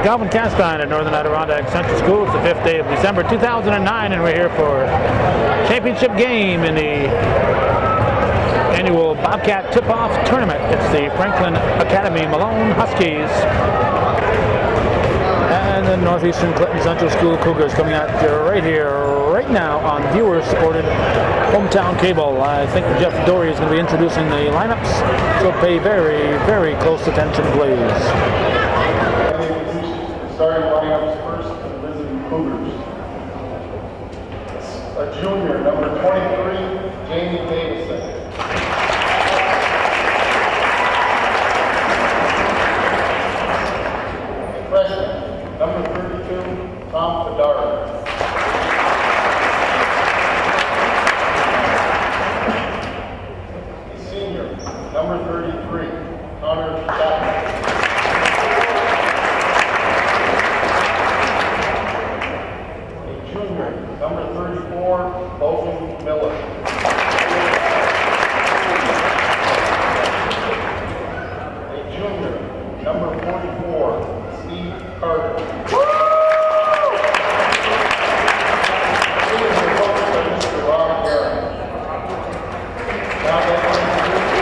Calvin Castine at Northern Adirondack Central School. It's the 5th day of December 2009, and we're here for championship game in the annual Bobcat Tip-Off Tournament. It's the Franklin Academy Malone Huskies and the Northeastern Clinton Central School Cougars coming out right here, right now on viewer-supported hometown cable. I think Jeff Dory is going to be introducing the lineups, so pay very, very close attention, please. Starting lineups first for the visiting Cougars. A junior, number 23, Jamie Davison. A freshman, number 32, Tom Fedara. A senior, number 33, Connor Chapman. Number 34, Logan Miller. A junior, number 44, Steve Carter. Mr. Rob Garrett. Now let's introduce the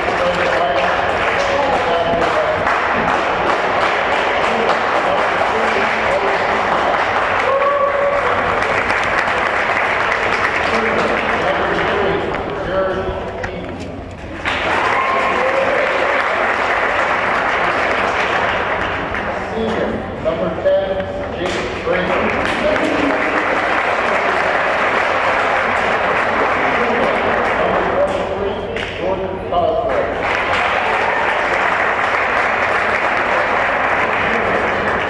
number 10, Jake Brady. Number 23, Jordan Cosgrove.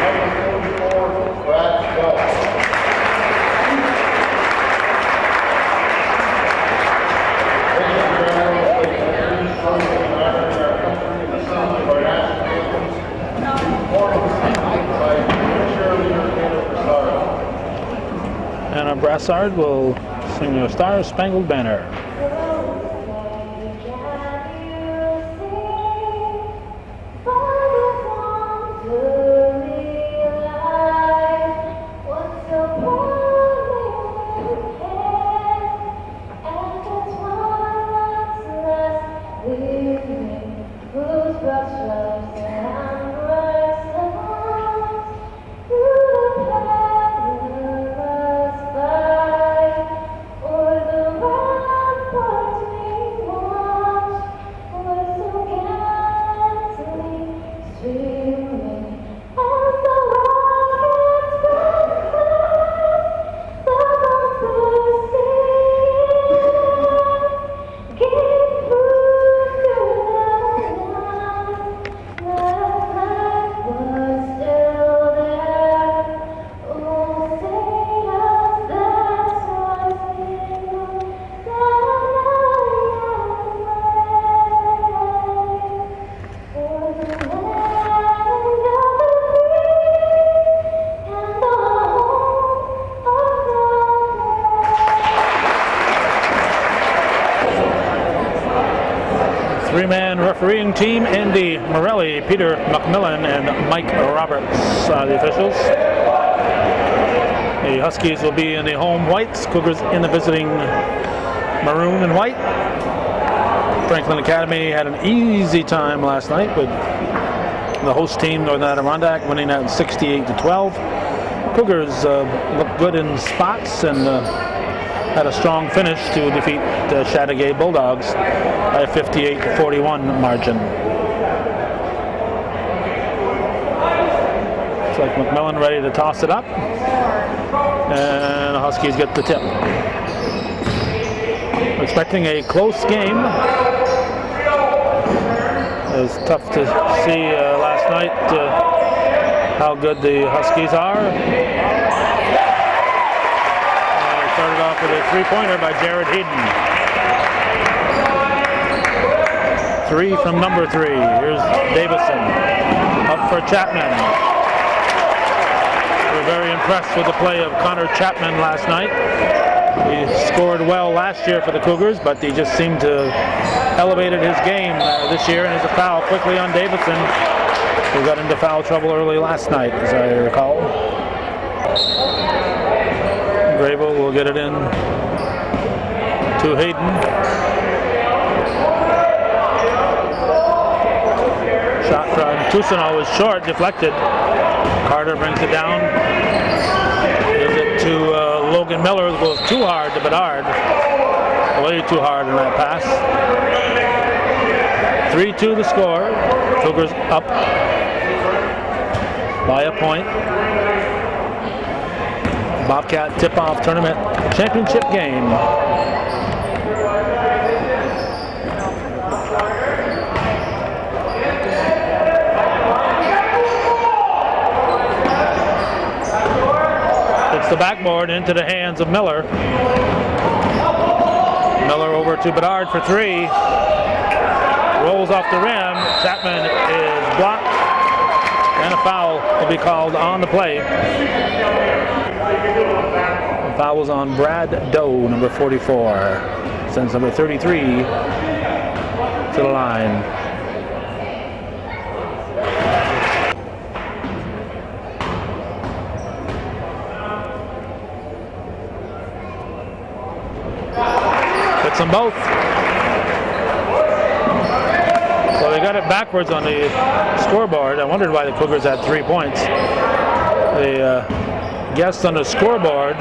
Number 44, Brad Bell. Ladies and gentlemen, please join me in honoring our country and the sons of our national anthems. And our brassard will sing the Star Spangled Banner. Three-man refereeing team, Andy Morelli, Peter McMillan, and Mike Roberts are the officials. The Huskies will be in the home whites, Cougars in the visiting maroon and white. Franklin Academy had an easy time last night with the host team, Northern Adirondack, winning at 68-12. Cougars looked good in spots and had a strong finish to defeat the Chateauguay Bulldogs by a 58-41 margin. Looks like McMillan ready to toss it up, and the Huskies get the tip. We're expecting a close game. It was tough to see last night how good the Huskies are. Started off with a three-pointer by Jared Heaton. Three from number 3. Here's Davison. Up for Chapman. We were very impressed with the play of Connor Chapman last night. He scored well last year for the Cougars, but he just seemed to elevated his game this year, and there's a foul quickly on Davison, who got into foul trouble early last night, as I recall. Grable will get it in to Hayden. Shot from Toussaint is short, deflected. Carter brings it down. Gives it to Logan Miller, who goes too hard to Bedard. Way too hard in that pass. 3-2 the score. Cougars up by a point. Bobcat tip-off tournament championship game. It's the backboard into the hands of Miller. Miller over to Bedard for three. Rolls off the rim. Chapman is blocked. And a foul will be called on the play. The foul was on Brad Doe, number 44. Sends number 33 to the line. Hits them both. So they got it backwards on the scoreboard. I wondered why the Cougars had 3 points. The guests on the scoreboard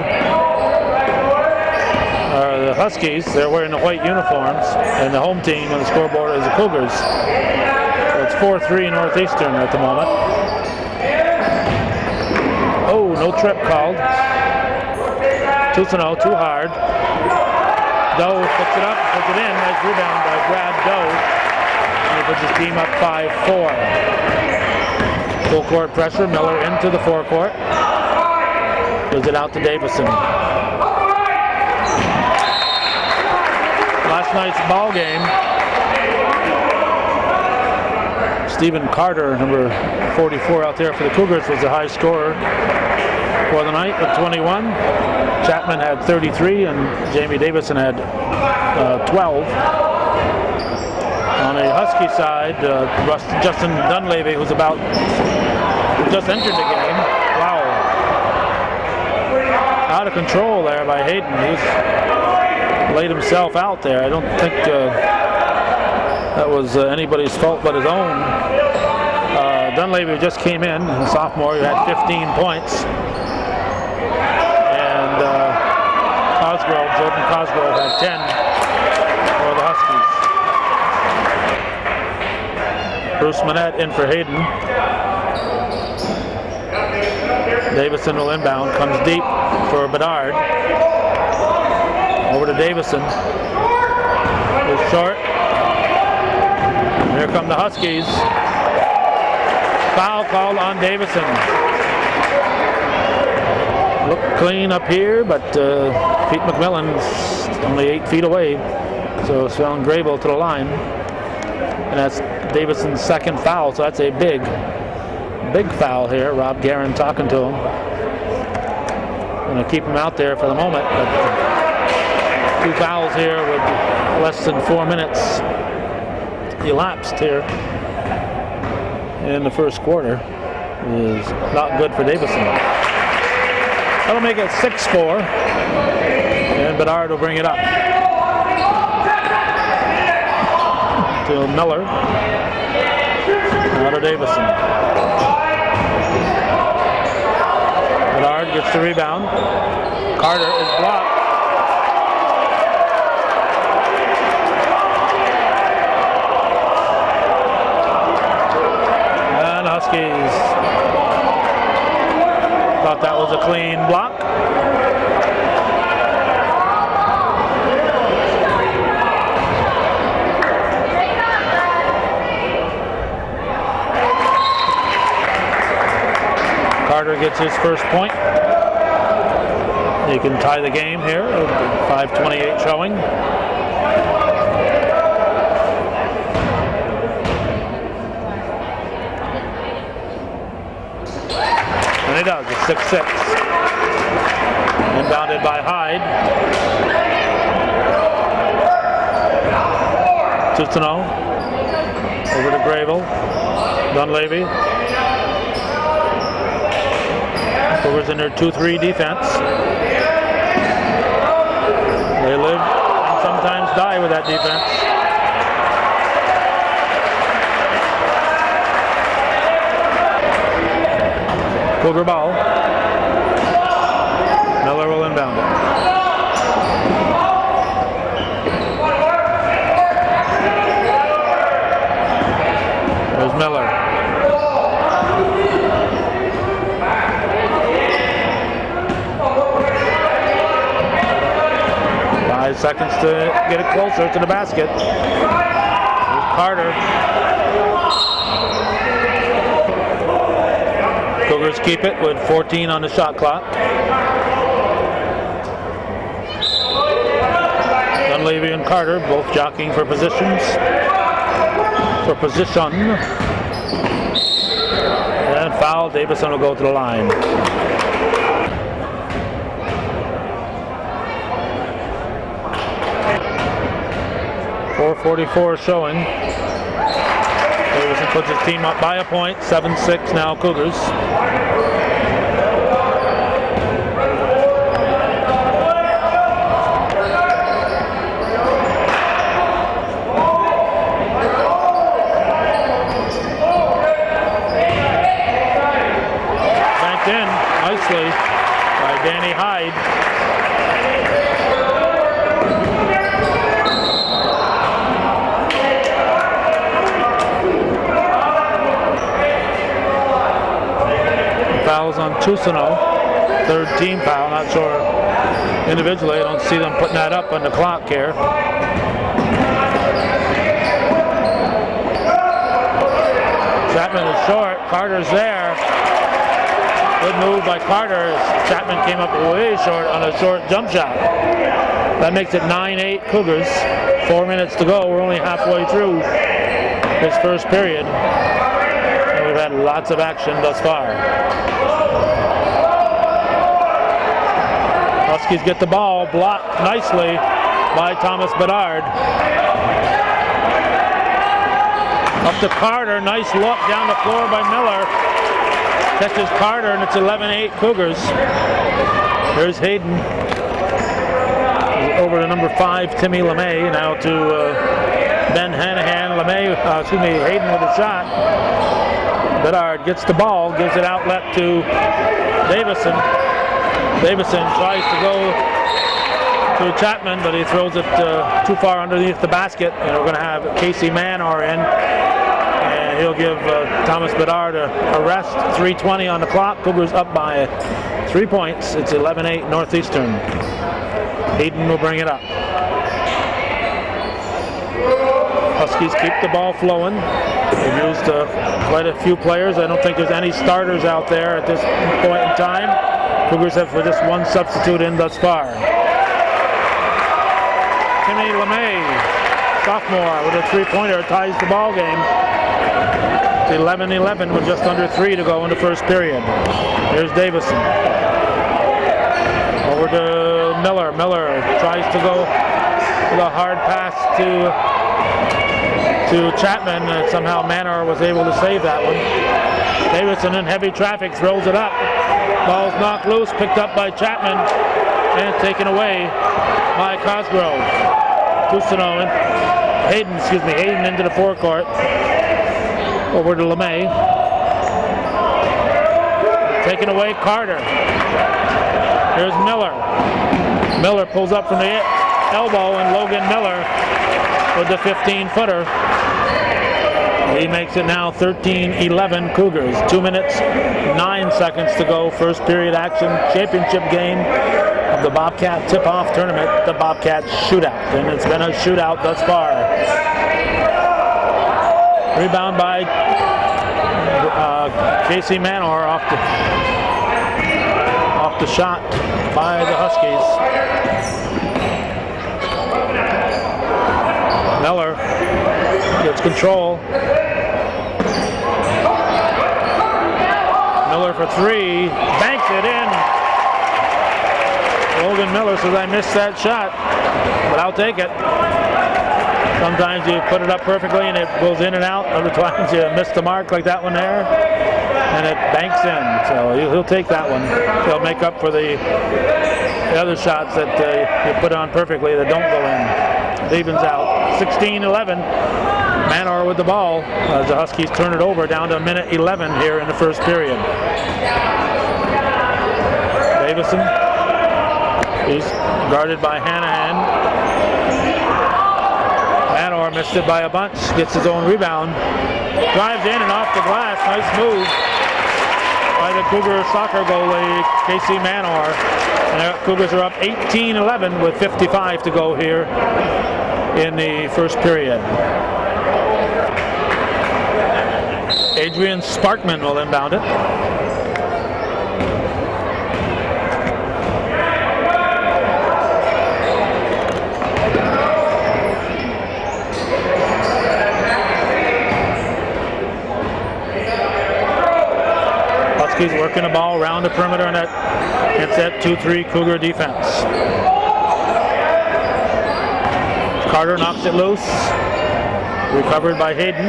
are the Huskies. They're wearing the white uniforms, and the home team on the scoreboard is the Cougars. So it's 4-3 Northeastern at the moment. Oh, no trip called. Toussaint too hard. Doe picks it up, puts it in. Nice rebound by Brad Doe. And he puts his team up 5-4. Full court pressure. Miller into the forecourt. Gives it out to Davison. Last night's ball game. Stephen Carter, number 44 out there for the Cougars, was the high scorer for the night with 21. Chapman had 33 and Jamie Davison had 12. On a Husky side, Justin Dunleavy, who just entered the game. Wow. Out of control there by Hayden. He's laid himself out there. I don't think that was anybody's fault but his own. Dunleavy just came in, a sophomore, who had 15 points. Jordan Cosgrove had 10 for the Huskies. Bruce Manette in for Hayden. Davison will inbound, comes deep for Bedard. Over to Davison. Goes short. Here come the Huskies. Foul called on Davison. Look clean up here, but Pete McMillan's only 8 feet away, so Sven Grable to the line, and that's Davison's second foul, so that's a big foul here. Rob Guerin talking to him. Going to keep him out there for the moment, but 2 fouls here with less than 4 minutes elapsed here in the first quarter is not good for Davison. That'll make it 6-4, and Bedard will bring it up to Miller. Now to Davison. Bedard gets the rebound. Carter is blocked. And Huskies thought that was a clean block. Carter gets his first point. He can tie the game here. 5:28 showing. And he does. It's 6-6. And Rebounded by Hyde. Tutino. Over to Gravel. Dunleavy. Cougars in their 2-3 defense. They live and sometimes die with that defense. Cougar ball. Miller will inbound it. There's Miller. 5 seconds to get it closer to the basket. Here's Carter. Cougars keep it with 14 on the shot clock. Dunleavy and Carter both jockeying for positions. For position. And foul. Davison will go to the line. 4:44 showing. Davison puts his team up by a point. 7-6 now Cougars. Banked in nicely by Danny Hyde. Fouls on Tutino, third team foul. Not sure individually. I don't see them putting that up on the clock here. Chapman is short. Carter's there. Good move by Carter. Chapman came up way short on a short jump shot. That makes it 9-8 Cougars. 4 minutes to go. We're only halfway through this first period. And we've had lots of action thus far. Huskies get the ball, blocked nicely by Thomas Bedard. Up to Carter, nice look down the floor by Miller. Catches Carter and it's 11-8 Cougars. There's Hayden. Over to number 5, Timmy LeMay. Now to Ben Hanahan. Hayden with a shot. Bedard gets the ball, gives it outlet to Davison. Davison tries to go to Chapman, but he throws it too far underneath the basket. And we're going to have Casey Manor in. And he'll give Thomas Bedard a rest. 3:20 on the clock. Cougars up by 3 points. It's 11-8 Northeastern. Hayden will bring it up. Huskies keep the ball flowing. They've used quite a few players. I don't think there's any starters out there at this point in time. Cougars have just one substitute in thus far. Timmy LeMay, sophomore, with a three-pointer, ties the ball game. 11-11 with just under 3 to go in the first period. Here's Davison. Over to Miller. Miller tries to go with a hard pass to Chapman. Somehow Manor was able to save that one. Davison in heavy traffic throws it up. Ball's knocked loose, picked up by Chapman, and taken away by Cosgrove. Tutino, Hayden into the forecourt. Over to LeMay. Taken away Carter. Here's Miller. Miller pulls up from the elbow, and Logan Miller with the 15-footer. He makes it now 13-11 Cougars. 2 minutes, 9 seconds to go. First period action, championship game of the Bobcat tip-off tournament, the Bobcat Shootout. And it's been a shootout thus far. Rebound by Casey Manor off the shot by the Huskies. Miller gets control. Miller for 3, banks it in. Logan Miller says, I missed that shot, but I'll take it. Sometimes you put it up perfectly and it goes in and out. Other times you miss the mark like that one there, and it banks in. So he'll take that one. He'll make up for the other shots that you put on perfectly that don't go in. It evens out. 16-11. Manor with the ball as the Huskies turn it over down to a minute 11 here in the first period. Davison. He's guarded by Hanahan. Manor missed it by a bunch. Gets his own rebound. Drives in and off the glass. Nice move by the Cougar soccer goalie, Casey Manor. And the Cougars are up 18-11 with 55 to go here in the first period. Adrian Sparkman will inbound it. Huskies working the ball around the perimeter and it's that 2-3 Cougar defense. Carter knocks it loose. Recovered by Hayden.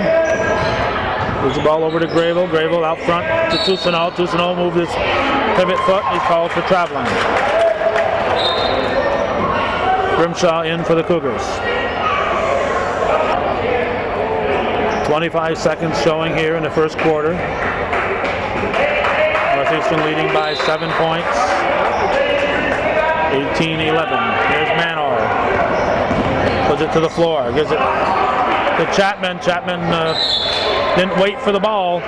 Moves the ball over to Grayville. Grayville out front to Toussaint. Toussaint moved his pivot foot. He's called for traveling. Grimshaw in for the Cougars. 25 seconds showing here in the first quarter. Northeastern leading by 7 points. 18-11. Here's Manor. Puts it to the floor. Gives it to Chapman. Chapman didn't wait for the ball.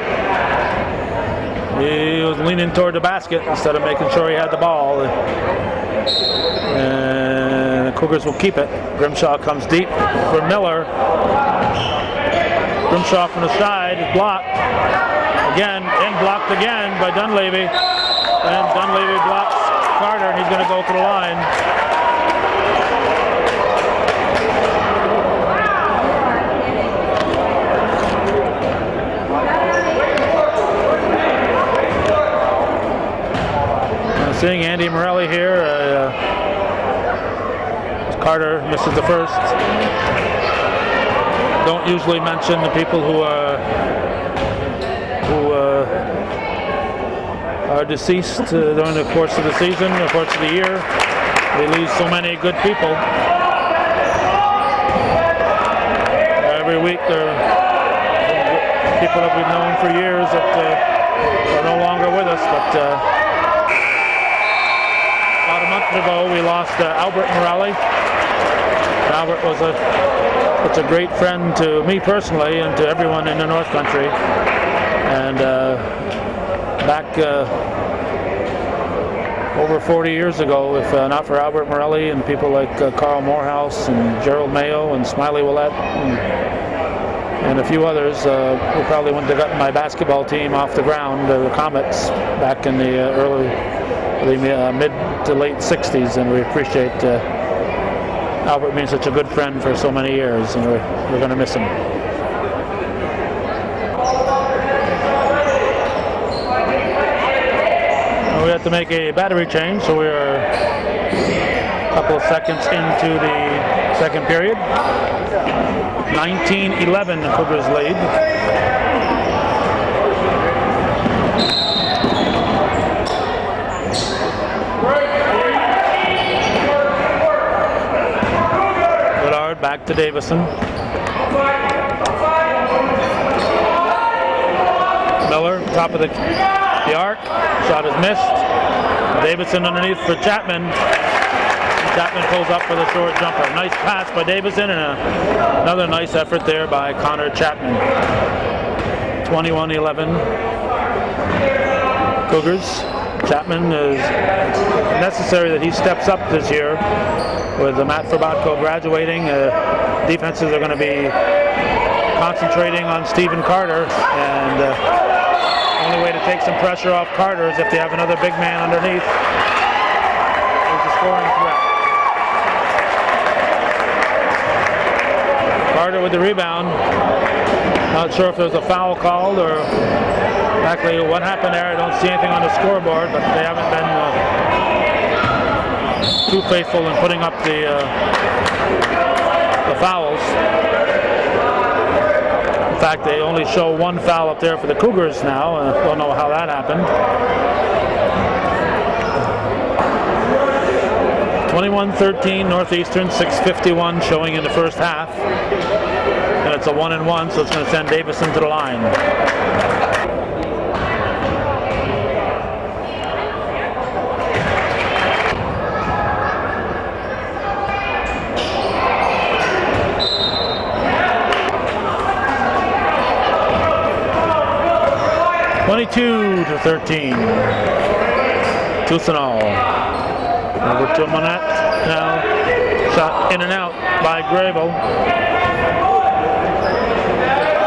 He was leaning toward the basket instead of making sure he had the ball. And the Cougars will keep it. Grimshaw comes deep for Miller. Grimshaw from the side is blocked. Again, and blocked again by Dunleavy. And Dunleavy blocks Carter, and he's going to go to the line. Seeing Andy Morelli here, Carter misses the first. Don't usually mention the people who are deceased during the course of the season, the course of the year. They lose so many good people. Every week there are people that we've known for years that are no longer with us, but about a month ago we lost Albert Morelli. Albert was such a great friend to me personally and to everyone in the North Country. And back over 40 years ago, if not for Albert Morelli and people like Carl Morehouse and Gerald Mayo and Smiley Willett and a few others, we probably wouldn't have gotten my basketball team off the ground, the Comets, back in the mid to late 60s, and we appreciate Albert being such a good friend for so many years, and we're going to miss him. We have to make a battery change, so we are a couple of seconds into the second period. 19-11, the Cougars lead. Goddard back to Davison. Miller, top of the arc. Shot is missed. Davison underneath for Chapman. Chapman pulls up for the short jumper. Nice pass by Davison and another nice effort there by Connor Chapman. 21-11. Cougars. Chapman is necessary that he steps up this year with Matt Forbatko graduating. Defenses are going to be concentrating on Stephen Carter, and the only way to take some pressure off Carter is if they have another big man underneath. There's a scoring threat. Carter with the rebound. Not sure if there was a foul called or exactly what happened there. I don't see anything on the scoreboard, but they haven't been too faithful in putting up the fouls. In fact, they only show one foul up there for the Cougars now. Don't know how that happened. 21-13 Northeastern, 6:51 showing in the first half. And it's a 1-1, so it's going to send Davison to the line. to 13. Tousenall. Over to Monette now. Shot in and out by Grable.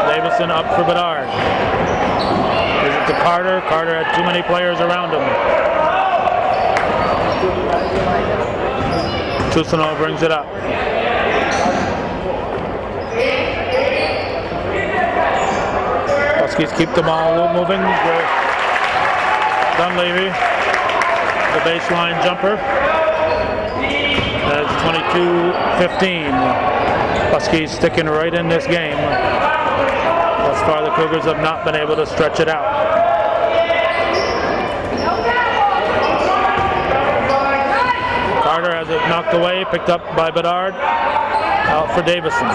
Davison up for Bedard. Gives it to Carter. Carter had too many players around him. Tousenall brings it up. Huskies keep the ball moving. Dunleavy, the baseline jumper. That's 22-15. Huskies sticking right in this game. Thus far, the Cougars have not been able to stretch it out. Carter has it knocked away, picked up by Bedard. Out for Davison.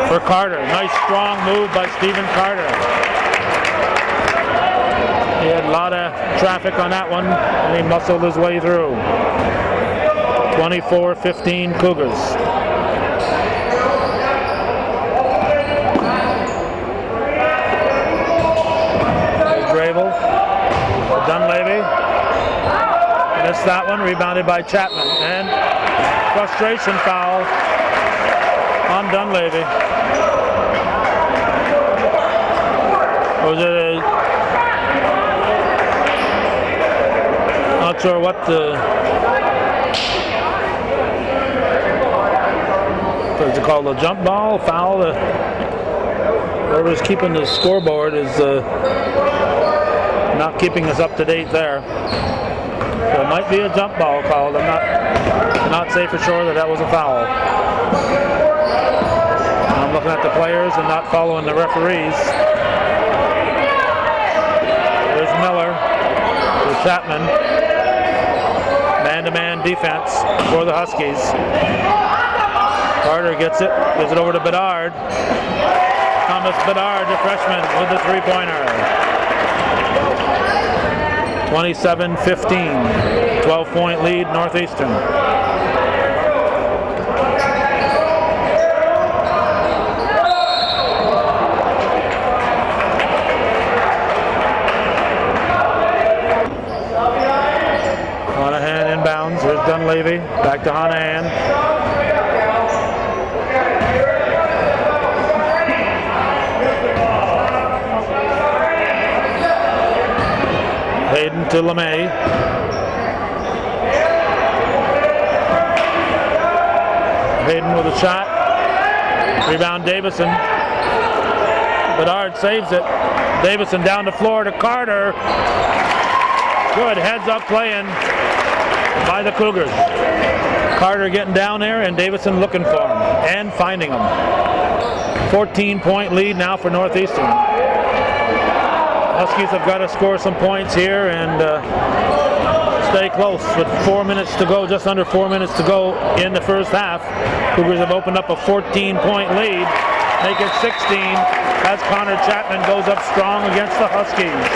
For Carter, nice strong move by Stephen Carter. He had a lot of traffic on that one, and he muscled his way through. 24-15 Cougars. Grable, Dunleavy. Missed that one, rebounded by Chapman. And frustration foul on Dunleavy. Was it not sure what what's it called, a jump ball, foul? Whoever's keeping the scoreboard is not keeping us up to date there. So it might be a jump ball called. I'm not say for sure that was a foul. I'm looking at the players and not following the referees. There's Miller, there's Chapman. Man-to-man defense for the Huskies. Carter gets it, gives it over to Bedard. Thomas Bedard, the freshman, with the three-pointer. 27-15, 12-point lead Northeastern. Honohan inbounds, here's Dunleavy, back to Honohan. Hayden to LeMay. Hayden with a shot. Rebound Davison. Bedard saves it. Davison down the floor to Carter. Good heads-up playing by the Cougars. Carter getting down there and Davison looking for him and finding him. 14-point lead now for Northeastern. Huskies have got to score some points here and stay close with 4 minutes to go, just under 4 minutes to go in the first half. Cougars have opened up a 14-point lead, make it 16 as Connor Chapman goes up strong against the Huskies.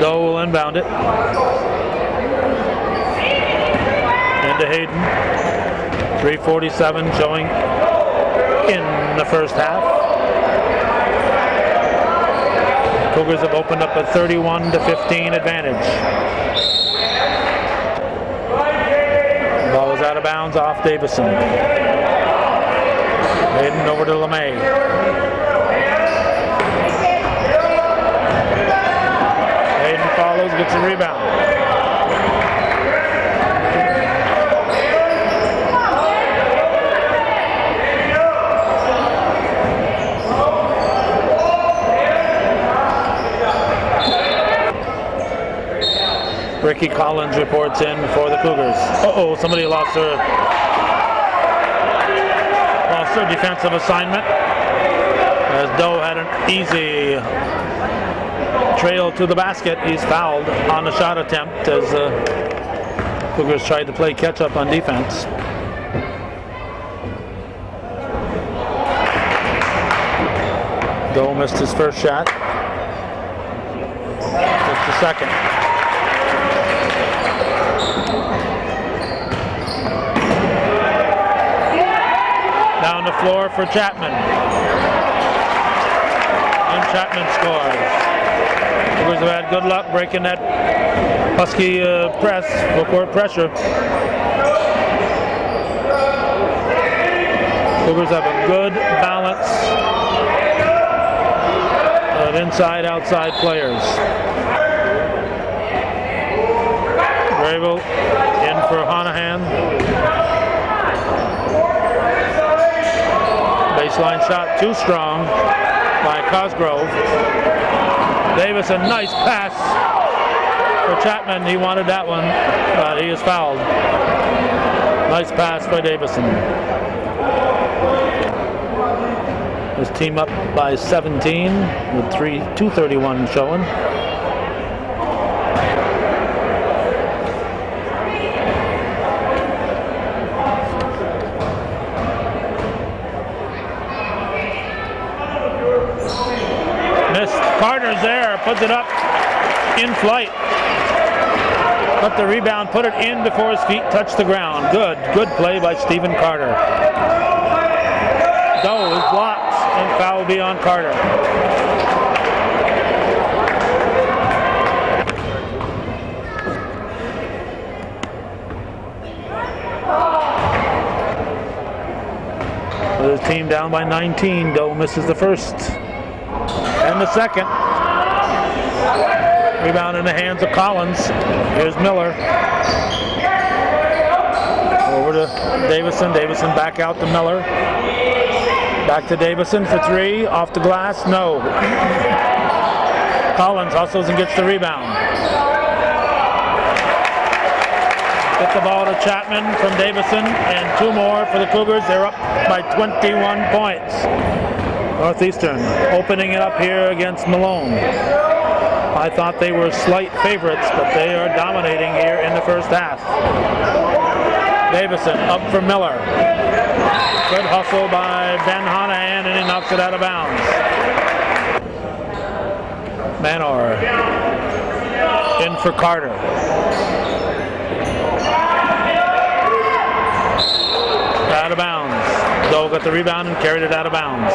Doe will inbound it. To Hayden. 3:47 showing in the first half. Cougars have opened up a 31-15 advantage. Ball was out of bounds off Davison. Hayden over to LeMay. Hayden follows, gets a rebound. Ricky Collins reports in for the Cougars. Uh-oh, somebody lost their defensive assignment. As Doe had an easy trail to the basket, he's fouled on the shot attempt as Cougars tried to play catch-up on defense. Doe missed his first shot. Just the second. Down the floor for Chapman. And Chapman scores. Cougars have had good luck breaking that Husky press, full court pressure. Cougars have a good balance of inside-outside players. Gravel in for Honohan. Baseline shot too strong by Cosgrove. Davis, a nice pass for Chapman. He wanted that one, but he is fouled. Nice pass by Davison. His team up by 17 with 2:31 showing. Carter's there, puts it up in flight. Got the rebound, put it in before his feet touched the ground. Good play by Stephen Carter. Doe is blocked and foul will be on Carter. With his team down by 19, Doe misses the first. And the second. Rebound in the hands of Collins. Here's Miller. Over to Davison. Davison back out to Miller. Back to Davison for three. Off the glass. No. Collins hustles and gets the rebound. Get the ball to Chapman from Davison. And two more for the Cougars. They're up by 21 points. Northeastern opening it up here against Malone. I thought they were slight favorites, but they are dominating here in the first half. Davison up for Miller. Good hustle by Ben Honohan, and he knocks it out of bounds. Manor in for Carter. Out of bounds. Doe got the rebound and carried it out of bounds.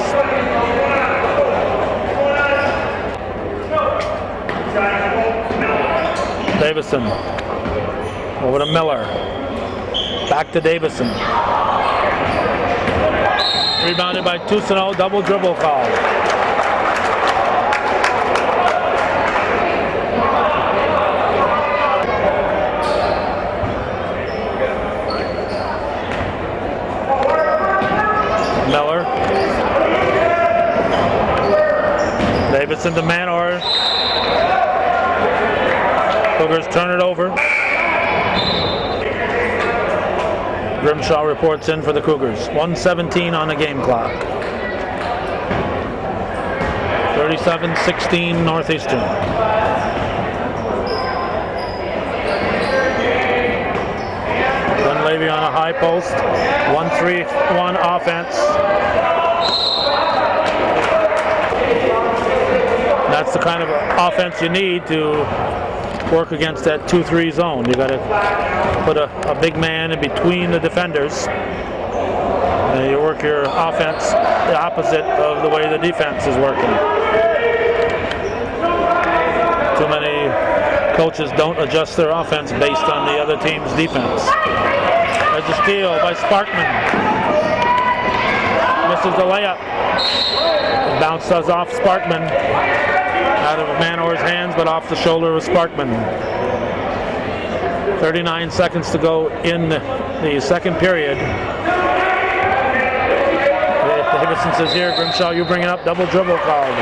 Davison over to Miller. Back to Davison. Rebounded by Toussaint, double dribble call. Miller. Davison to Manor. Cougars turn it over. Grimshaw reports in for the Cougars. 1:17 on the game clock. 37-16 Northeastern. Dunleavy on a high post. 1-3-1 offense. That's the kind of offense you need to work against that 2-3 zone. You got to put a big man in between the defenders. And you work your offense the opposite of the way the defense is working. Too many coaches don't adjust their offense based on the other team's defense. There's a steal by Sparkman. Misses the layup. It bounces off Sparkman. Out of Manor's hands, but off the shoulder of Sparkman. 39 seconds to go in the second period. Davison says here, Grimshaw, you bring it up, double dribble called.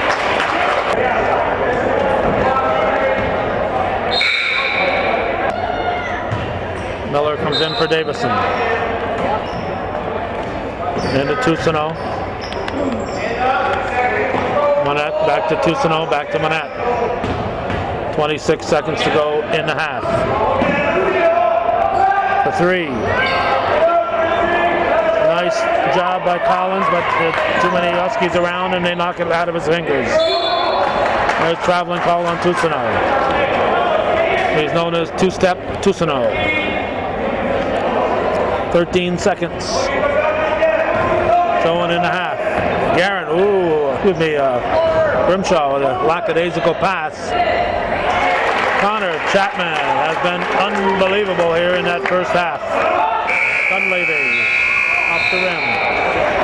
Miller comes in for Davison. Into Toussaint. Monette back to Toussaint, back to Monette. 26 seconds to go in the half. For three. Nice job by Collins, but too many Huskies around and they knock it out of his fingers. There's traveling call on Toussaint. He's known as two-step Toussaint. 13 seconds. Showing in the half. Guerin, Grimshaw with a lackadaisical pass. Connor Chapman has been unbelievable here in that first half. Dunleavy off the rim.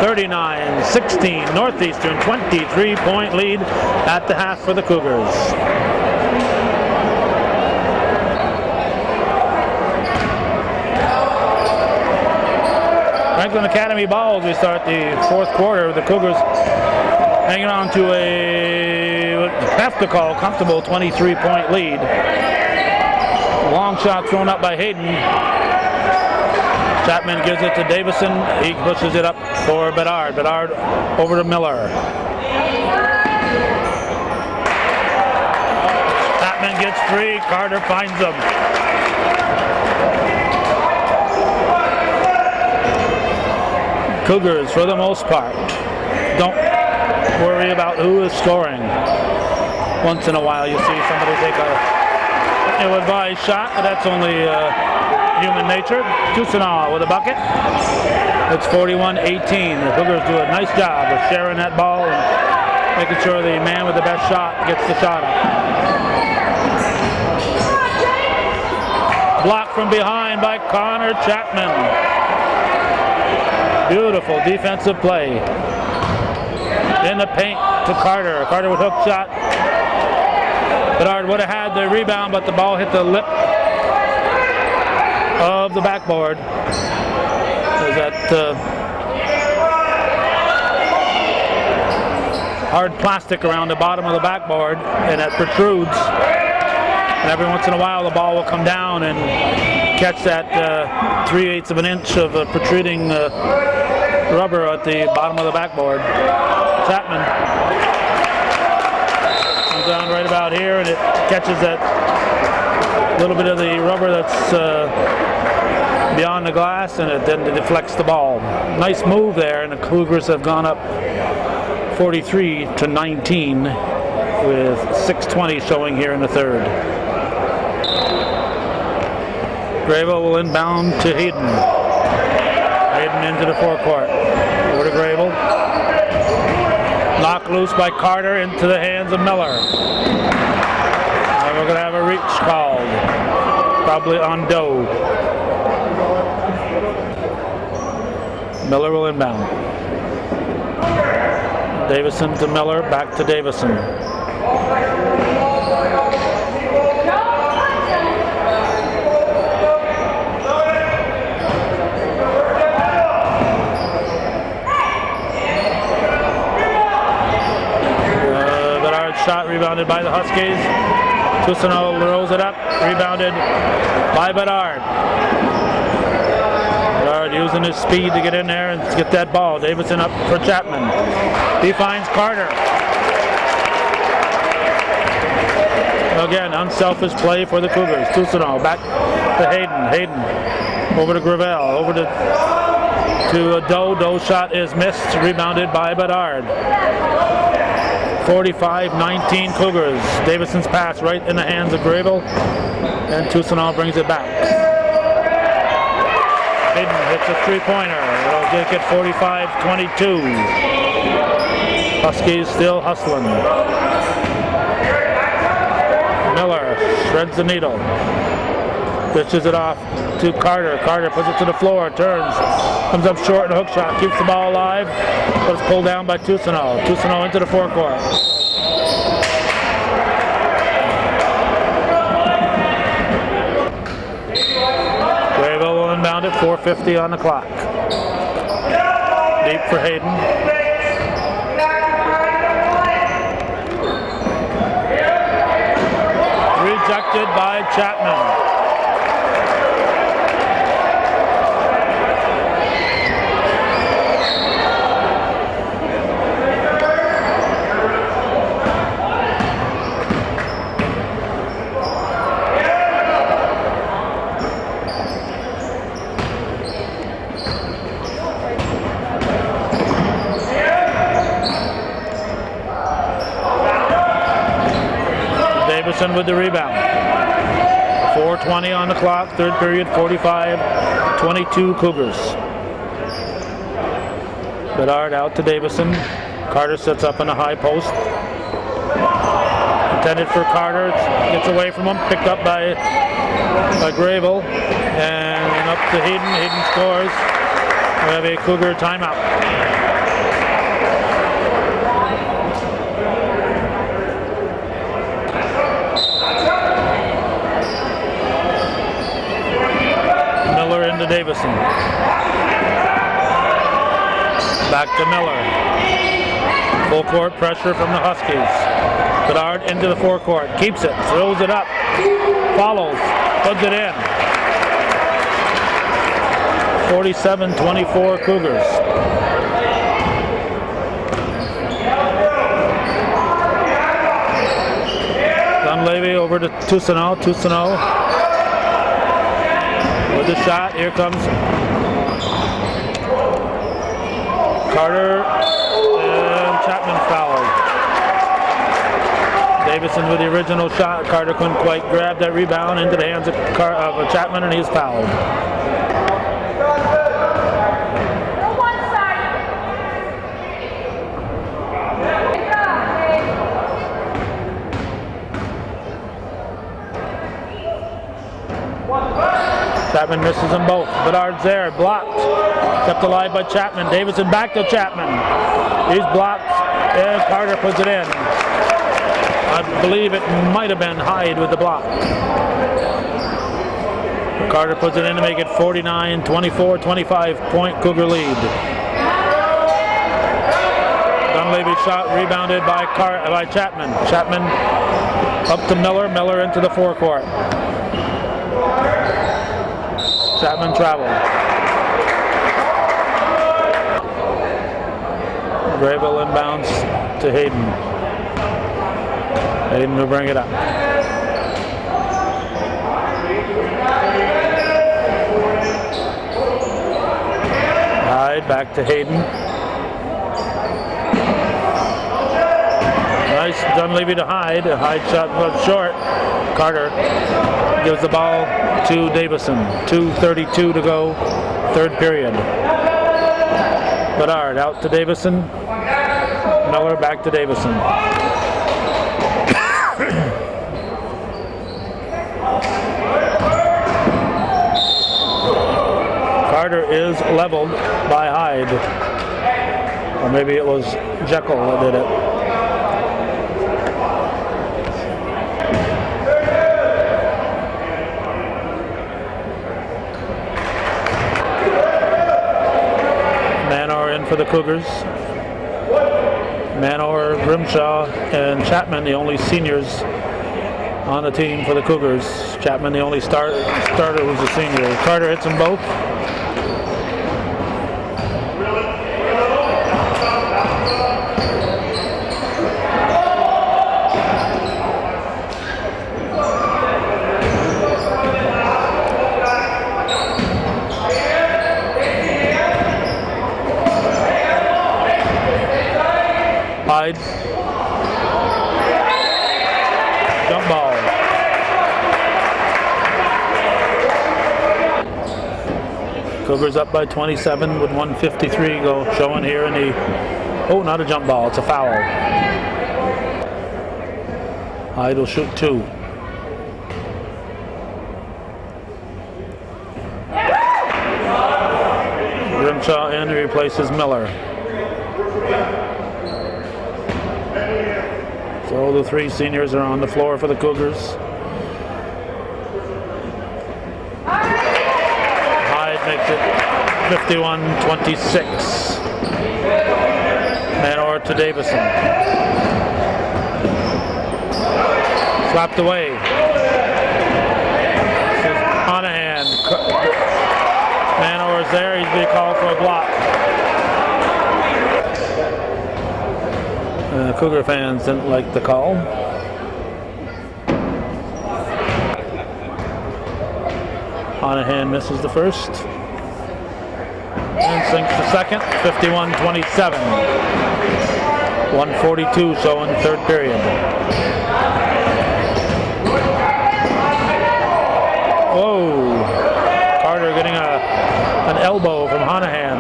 39-16, Northeastern 23-point lead at the half for the Cougars. Franklin Academy ball as we start the fourth quarter. The Cougars hanging on to a, have to call, comfortable 23-point lead. Long shot thrown up by Hayden. Chapman gives it to Davison. He pushes it up for Bedard. Bedard over to Miller. Chapman gets free. Carter finds him. Cougars, for the most part, don't worry about who is scoring. Once in a while you see somebody take a ill-advised shot, but that's only human nature. Toussaint with a bucket. It's 41-18. The Cougars do a nice job of sharing that ball and making sure the man with the best shot gets the shot up. Blocked from behind by Connor Chapman. Beautiful defensive play. In the paint to Carter. Carter with hook shot. Bedard would have had the rebound, but the ball hit the lip of the backboard. There's that hard plastic around the bottom of the backboard, and it protrudes. And every once in a while, the ball will come down and catch that 3/8 of an inch of protruding rubber at the bottom of the backboard. Chapman comes down right about here, and it catches that little bit of the rubber that's beyond the glass, and it then deflects the ball. Nice move there, and the Cougars have gone up 43-19 with 6:20 showing here in the third. Gravo will inbound to Hayden. Hayden into the forecourt. Over to Gravo. Knocked loose by Carter into the hands of Miller. And we're going to have a reach called. Probably on Doe. Miller will inbound. Davison to Miller, back to Davison. Shot rebounded by the Huskies. Toussaint rolls it up, rebounded by Bedard. Bedard using his speed to get in there and get that ball. Davison up for Chapman. He finds Carter. Again, unselfish play for the Cougars. Toussaint back to Hayden. Hayden over to Gravel. Over to Doe. Doe's shot is missed, rebounded by Bedard. 45-19 Cougars. Davison's pass right in the hands of Grable, and Toussaint brings it back. Hayden hits a three-pointer. It'll make it 45-22. Huskies still hustling. Miller shreds the needle. Dishes it off to Carter. Carter puts it to the floor, turns, comes up short and a hook shot, keeps the ball alive, but it's pulled down by Toussaint. Toussaint into the forecourt. Gravo will inbound it, 4:50 on the clock. Deep for Hayden. Rejected by Chapman. Davison with the rebound. 4:20 on the clock, third period, 45-22 Cougars. Bedard out to Davison. Carter sets up in a high post. Intended for Carter, gets away from him, picked up by Gravel, and up to Hayden. Hayden scores. We have a Cougar timeout. Miller into Davison. Back to Miller. Full court pressure from the Huskies. Bedard into the forecourt. Keeps it. Throws it up. Follows. Puts it in. 47-24 Cougars. Dunleavy over to Toussaint. Toussaint with the shot. Here comes Carter, and Chapman fouled. Davison with the original shot. Carter couldn't quite grab that rebound into the hands of Chapman, and he's fouled. Chapman misses them both. Bedard's there, blocked. Kept alive by Chapman. Davison back to Chapman. He's blocked, and Carter puts it in. I believe it might have been Hyde with the block. Carter puts it in to make it 49-24, 25-point Cougar lead. Dunleavy shot rebounded by Chapman. Chapman up to Miller. Miller into the forecourt. Chapman traveled. Gravel inbounds to Hayden. Hayden will bring it up. Hyde back to Hayden. Nice Dunleavy to Hyde. Hyde shot was short. Carter gives the ball to Davison. 2:32 to go, third period. Bedard out to Davison. Miller back to Davison. Carter is leveled by Hyde. Or maybe it was Jekyll that did it. For the Cougars. Manor, Grimshaw, and Chapman, the only seniors on the team for the Cougars. Chapman, the only starter who's a senior. Carter hits them both. Hyde. Jump ball. Cougars up by 27 with 1:53 go. Showing here in the, oh, not a jump ball, it's a foul. Hyde will shoot two. Grimshaw in, replaces Miller. So the three seniors are on the floor for the Cougars. Hyde makes it 51-26. Manor to Davison. Slapped away. This is Honohan. Manor is there. He's being called for a block. Cougar fans didn't like the call. Honohan misses the first and sinks the second. 51-27. 1:42 so in the third period. elbow from Honahan.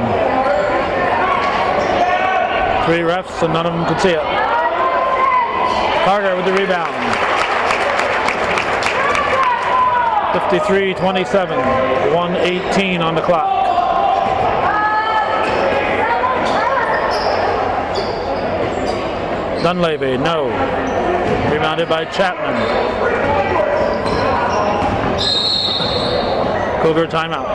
3 refs and none of them could see it. Carter with the rebound. 53-27, 1:18 on the clock. Dunleavy, no. Rebounded by Chapman. Cougar timeout.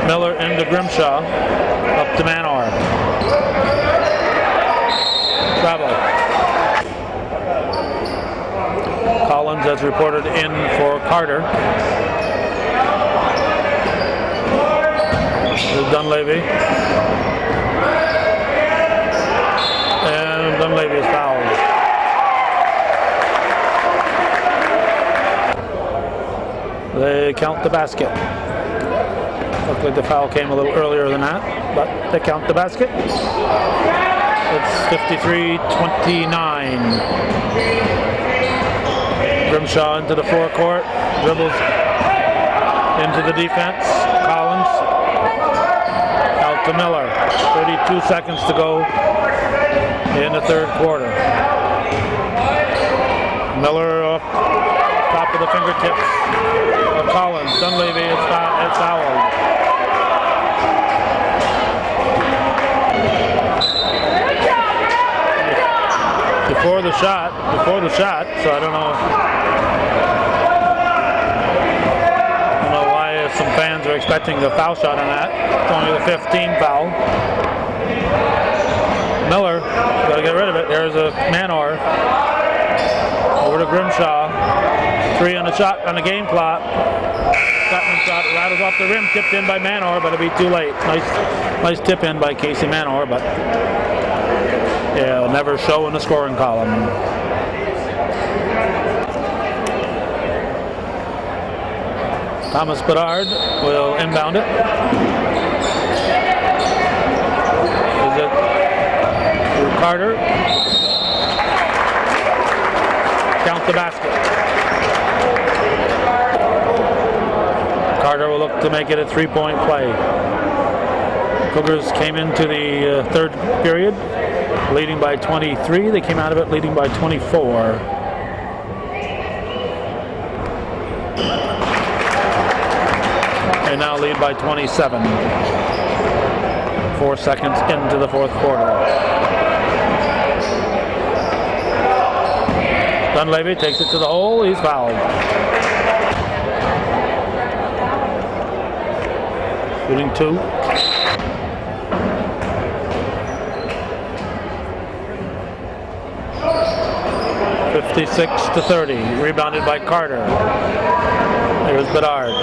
Miller into Grimshaw. Up to Manor. Travel. Collins has reported in for Carter. There's Dunleavy. And Dunleavy is fouled. They count the basket. Looked like the foul came a little earlier than that, but they count the basket. It's 53-29. Grimshaw into the forecourt, dribbles into the defense. Collins out to Miller. 32 seconds to go in the third quarter. Miller off top of the fingertips of Collins. Dunleavy is fouled. Before the shot, so I don't know why some fans are expecting a foul shot on that. It's only the 15th foul. Miller, gotta get rid of it. There's a Manor. Over to Grimshaw. 3 on the shot on the game clock. Chapman shot rattles off the rim, tipped in by Manor, but it'll be too late. Nice tip in by Casey Manor, but yeah, it'll never show in the scoring column. Thomas Bedard will inbound it. Is it Carter? Count the basket. Carter will look to make it a 3-point play. Cougars came into the third period leading by 23. They came out of it leading by 24. They now lead by 27. 4 seconds into the fourth quarter. Dunleavy takes it to the hole. He's fouled. Shooting 2. (56-30). Rebounded by Carter. There's Bedard.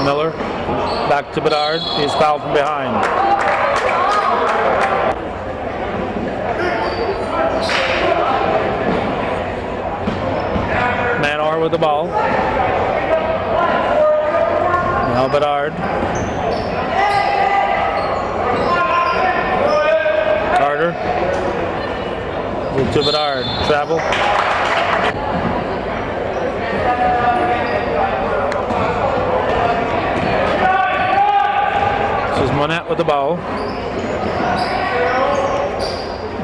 Miller back to Bedard. He's fouled from behind. Manor with the ball. Now Bedard. Carter. Move to Bedard. Travel. This is Monette with the ball.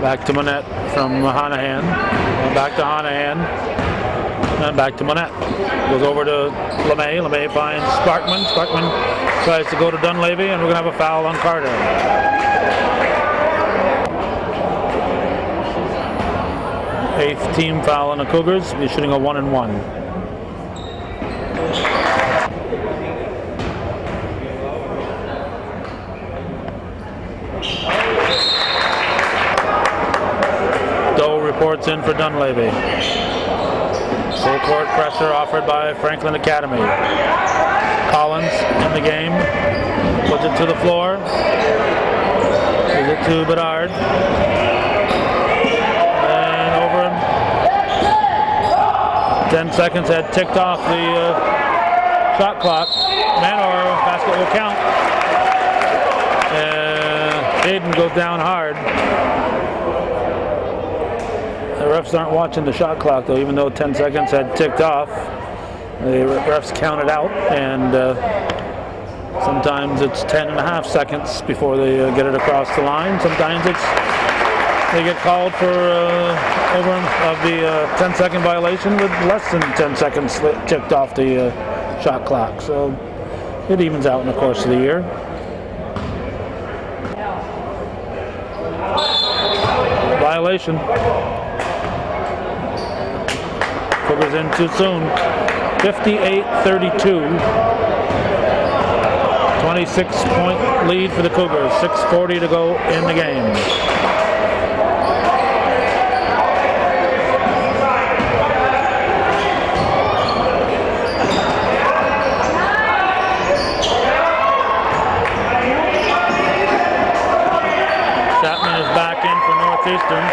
Back to Monette from Honahan. And back to Honahan. And back to Monette. Goes over to LeMay. LeMay finds Sparkman. Sparkman tries to go to Dunleavy, and we're going to have a foul on Carter. 8th team foul on the Cougars. He's shooting a 1-and-1. Doe reports in for Dunleavy. Full court pressure offered by Franklin Academy. Collins in the game. Puts it to the floor. Gives it to Bedard. And over him. 10 seconds had ticked off the shot clock. Manor basket will count. And Hayden goes down hard. refs aren't watching the shot clock though, even though 10 seconds had ticked off. The refs count it out, and sometimes it's 10.5 seconds before they get it across the line. Sometimes they get called for over of the 10-second violation with less than 10 seconds ticked off the shot clock. So it evens out in the course of the year. Violation. Cougars in too soon. 58-32. 26-point lead for the Cougars. 6:40 to go in the game. Chapman is back in for Northeastern.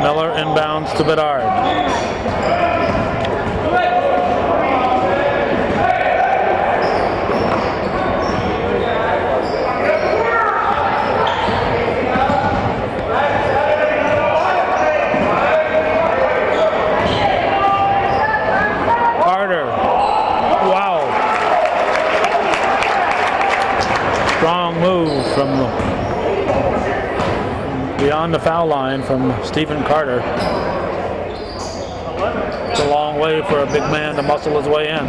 Miller inbounds to Bedard. Carter. Wow. Strong move from beyond the foul line from Stephen Carter. It's a long way for a big man to muscle his way in.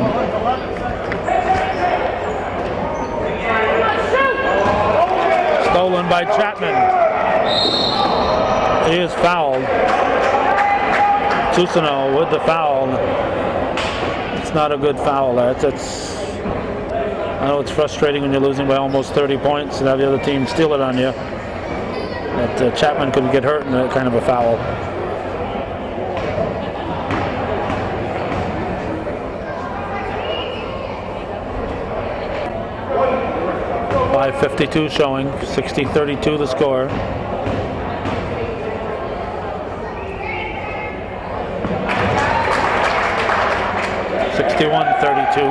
Stolen by Chapman. He is fouled. Tousignant with the foul. It's not a good foul. I know it's frustrating when you're losing by almost 30 points and have the other team steal it on you. But Chapman could get hurt in that kind of a foul. .552 showing, 60-32 the score. .31-32.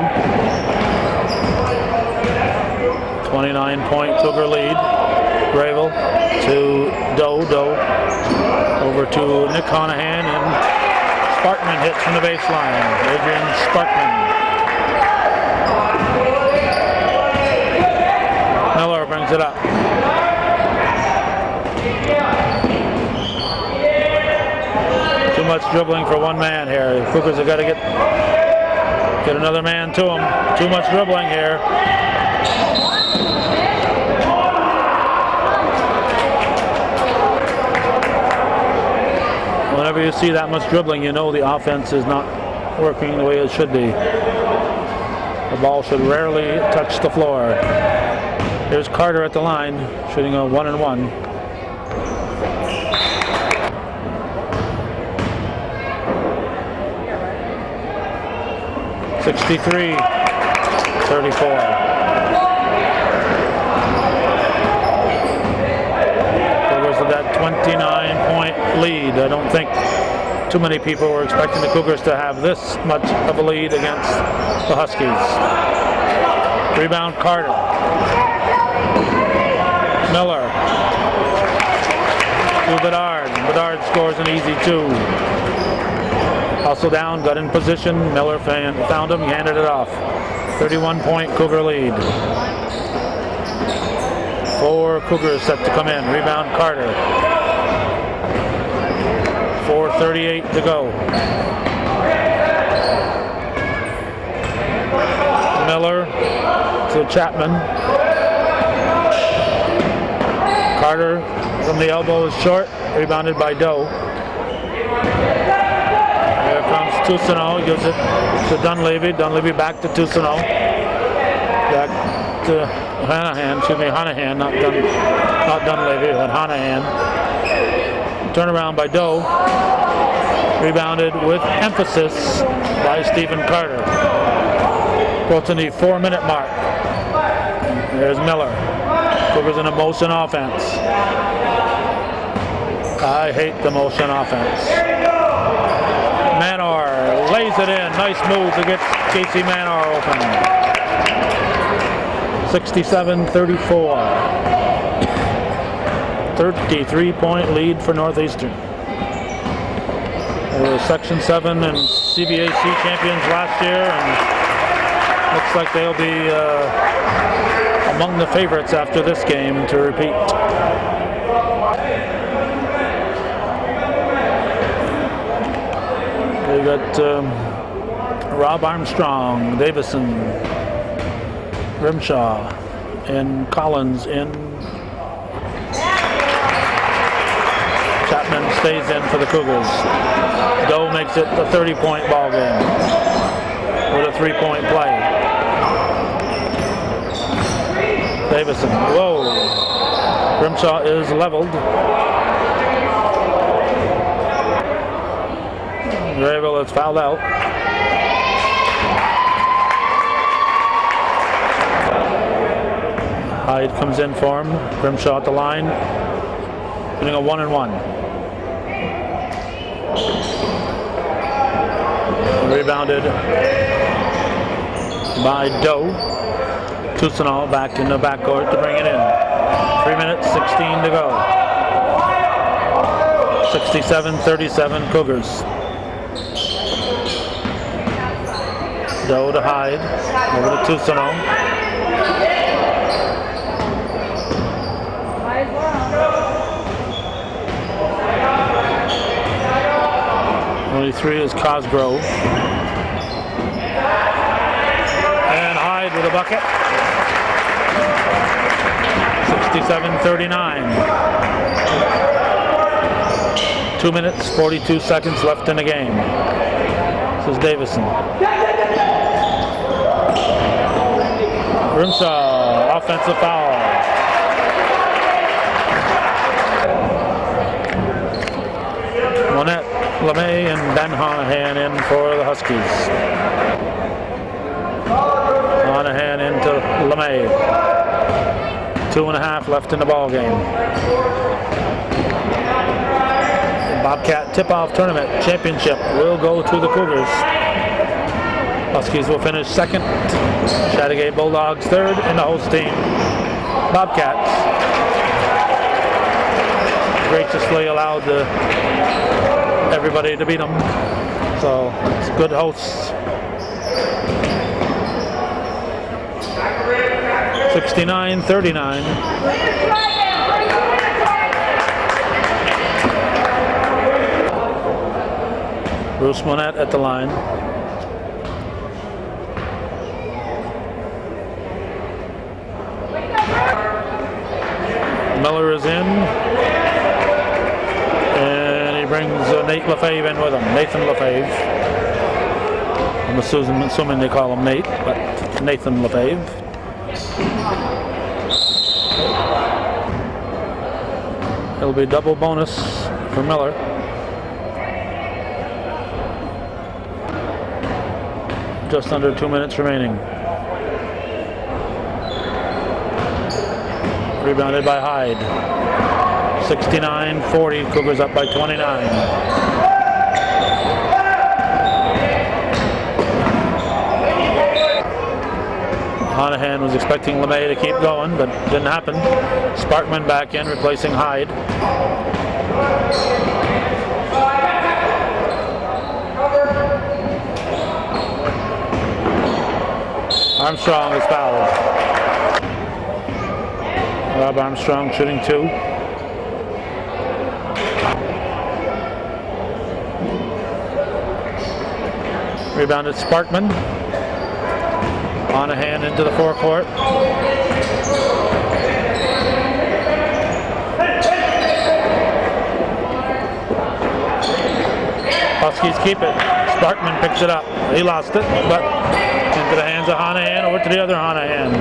29-point Cougar lead. Gravel to Doe. Over to Nick Honahan, and Sparkman hits from the baseline. Adrian Sparkman. Miller brings it up. Too much dribbling for one man here. The Cougars have got to get another man to him. Too much dribbling here. Whenever you see that much dribbling, you know the offense is not working the way it should be. The ball should rarely touch the floor. Here's Carter at the line, shooting a 1-and-1. .63-34. That 29-point lead. I don't think too many people were expecting the Cougars to have this much of a lead against the Huskies. Rebound Carter. Miller. To Bedard. Bedard scores an easy 2. Hustle down, got in position. Miller found him, he handed it off. 31-point Cougar lead. 4 Cougars set to come in. Rebound Carter. 4:38 to go. Miller to Chapman. Carter from the elbow is short. Rebounded by Doe. Here comes Tousignant. Gives it to Dunleavy. Dunleavy back to Tousignant. Back to Honahan, not Dunleavy, but Honahan. Turnaround by Doe. Rebounded with emphasis by Stephen Carter. Approaching the 4-minute mark. There's Miller. Cougars in a motion offense. I hate the motion offense. Manor lays it in. Nice move to get Casey Manor open. 67-34. 33-point lead for Northeastern. They were Section 7 and CVAC champions last year, and looks like they'll be among the favorites after this game to repeat. They got Rob Armstrong, Davison, Grimshaw, and Collins in. Chapman stays in for the Cougars. Doe makes it a 30-point ball game with a 3-point play. Davison, whoa. Grimshaw is leveled. Grayville is fouled out. Hyde comes in for him. Grimshaw at the line. Getting a 1-and-1. Rebounded by Doe. Cousineau back in the backcourt to bring it in. 3 minutes, 16 to go. 67-37 Cougars. Doe to Hyde. Over to Cousineau. Only 3 is Cosgrove. And Hyde with a bucket. 67-39. 2 minutes, 42 seconds left in the game. This is Davison. Grimshaw, offensive foul. Monette, LeMay, and Ben Honahan in for the Huskies. Honahan into LeMay. 2.5 left in the ball game. Bobcat tip-off tournament championship will go to the Cougars. Huskies will finish second. Chattagay Bulldogs third, and the host team, Bobcats, graciously allowed everybody to beat them. So it's good hosts. 69-39. Bruce Monette at the line. Miller is in. And he brings Nate Lefebvre in with him. Nathan Lefebvre. I'm assuming they call him Nate, but Nathan Lefebvre. It'll be double bonus for Miller. Just under 2 minutes remaining. Rebounded by Hyde. 69-40, Cougars up by 29. Honahan was expecting LeMay to keep going, but didn't happen. Sparkman back in, replacing Hyde. Armstrong is fouled. Rob Armstrong shooting 2. Rebounded Sparkman. Honahan into the forecourt. Huskies keep it. Sparkman picks it up. He lost it, but into the hands of Honahan, over to the other Honahan.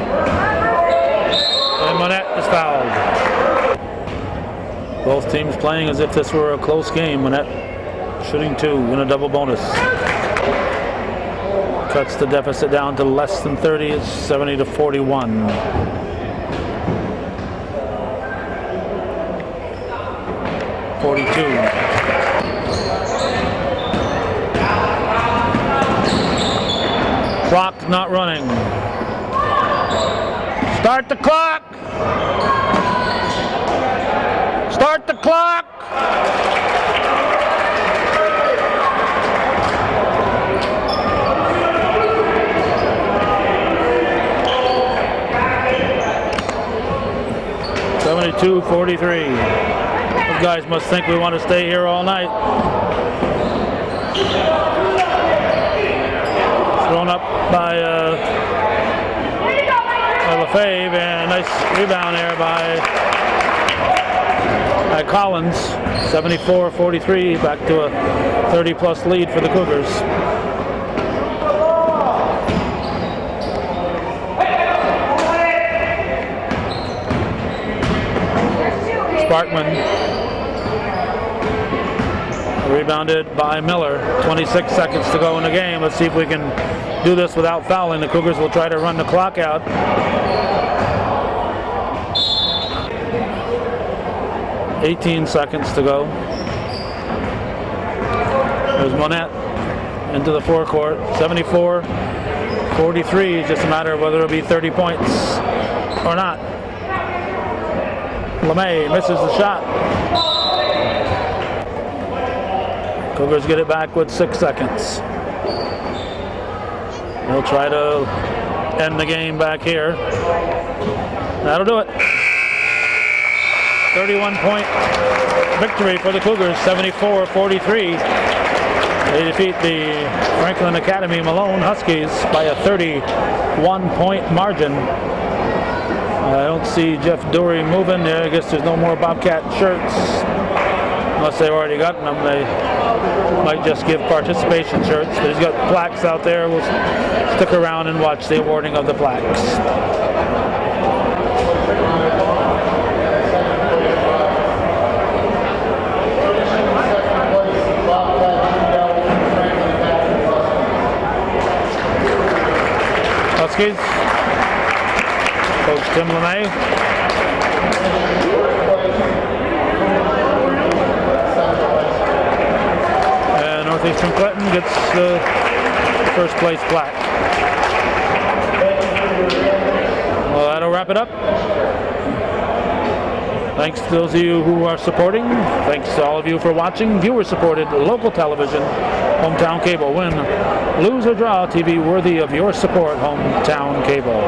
And Monette is fouled. Both teams playing as if this were a close game. Monette shooting 2 in a double bonus. Cuts the deficit down to less than 30. It's 70-41. Clock not running. Start the clock! Start the clock. .42-43. Those guys must think we want to stay here all night. Thrown up by Lefebvre, and nice rebound there by Collins. 74-43, back to a 30-plus lead for the Cougars. Sparkman rebounded by Miller. 26 seconds to go in the game. Let's see if we can do this without fouling. The Cougars will try to run the clock out. .18 seconds to go. There's Monette into the forecourt. 74-43. Just a matter of whether it'll be 30 points or not. LeMay misses the shot. Cougars get it back with 6 seconds. They'll try to end the game back here. That'll do it. 31-point victory for the Cougars, 74-43. They defeat the Franklin Academy Malone Huskies by a 31-point margin. I don't see Jeff Dury moving there. I guess there's no more Bobcat shirts. Unless they've already gotten them. They might just give participation shirts. But he's got plaques out there. We'll stick around and watch the awarding of the plaques. Huskies. Coach Tim LeMay. And Northeastern Clinton gets the first place plaque. Well, that'll wrap it up. Thanks to those of you who are supporting. Thanks to all of you for watching. Viewer-supported local television, Hometown Cable. Win, lose or draw, TV worthy of your support, Hometown Cable.